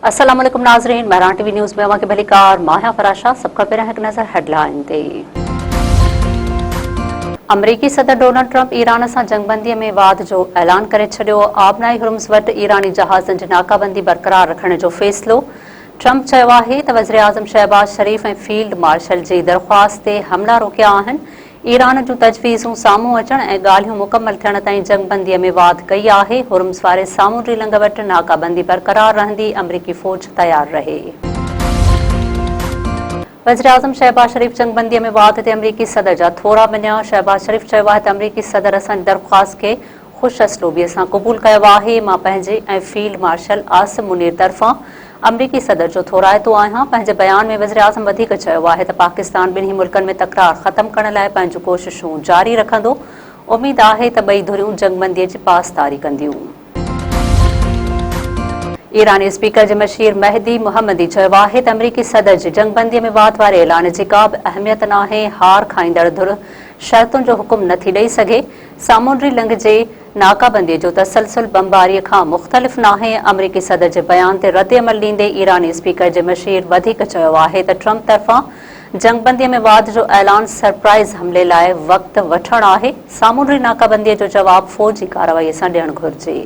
अस्सलाम वालेकुम नाज़रीन, महरान टीवी न्यूज़ में के भलीकार माहिया फराशा सबका पहिरियों हिकु नज़र हेडलाइन ते। अमरीकी सदर डोनाल्ड ट्रंप ईरान सां जंगबंदीअ में वाद जो ऐलान करे छॾियो। आबनाई हुर्मुज़ वटि ईरानी जहाज़नि जी नाकाबंदी बरक़रार रखण जो फ़ैसिलो। ट्रंप चयो आहे त वज़ीर आज़म शहबाज शरीफ़ ऐं फील्ड मार्शल जी दरख़्वास्त ते हमला रोकिया आहिनि। ईरान जूं तजवीज़ूं साम्हूं अचण ऐं ॻाल्हियूं मुकमल थियण ताईं जंगबंदीअ में वाद कई आहे। हुर्मुज़ वारे सामूंडी लंघ वटि नाकाबंदी बरक़रार रहंदी, अमरीकी फ़ौज तयार रहे। वज़ीर आज़म शहबाज शरीफ़ जंगबंदीअ में वाद ते अमरीकी सदर जा थोरा मञिया। शहबाज शरीफ़ चयो आहे त अमरीकी सदर असांजी दरख़्वास्त खे ख़ुशि असलूबीअ सां क़बूल कयो आहे। मां पंहिंजे ऐं फील्ड मार्शल आसिम मुनीर तरफ़ां अमरीकी सदर जो थोराइतो आहियां। पंहिंजे बयान में वज़ीर आज़म वधीक चयो आहे त पाकिस्तान ॿिन्ही मुल्कनि में तकरार ख़तमु करण लाइ पंहिंजूं कोशिशूं जारी रखंदो। उमीद आहे त ॿई धुरियूं जंगबंदीअ जी पासदारी कंदियूं। ईरानी स्पीकर जे मशीर महदी मुहम्मदी चयो आहे त अमरीकी सदर जी जंगबंदीअ में वाद वारे ऐलान जी का बि अहमियत नाहे। हार खाईंदड़ धुर शर्तुनि जो हुकुम नथी ॾेई सघे। सामूंडी लंघ जे नाकाबंदीअ जो तसलसल बमबारीअ खां मुख़्तलिफ़ नाहे। अमरीकी सदर जे बयान ते रद्दअमल ॾींदे ईरानी स्पीकर जे मशीर वधीक चयो आहे त ट्रंप तरफ़ां जंगबंदीअ में वाद जो ऐलान सरप्राइज़ हमले लाइ वक़्तु वठणु आहे। सामूंडी नाकाबंदीअ जो जवाबु फ़ौजी कार्रवाईअ सां ॾियणु घुरिजे।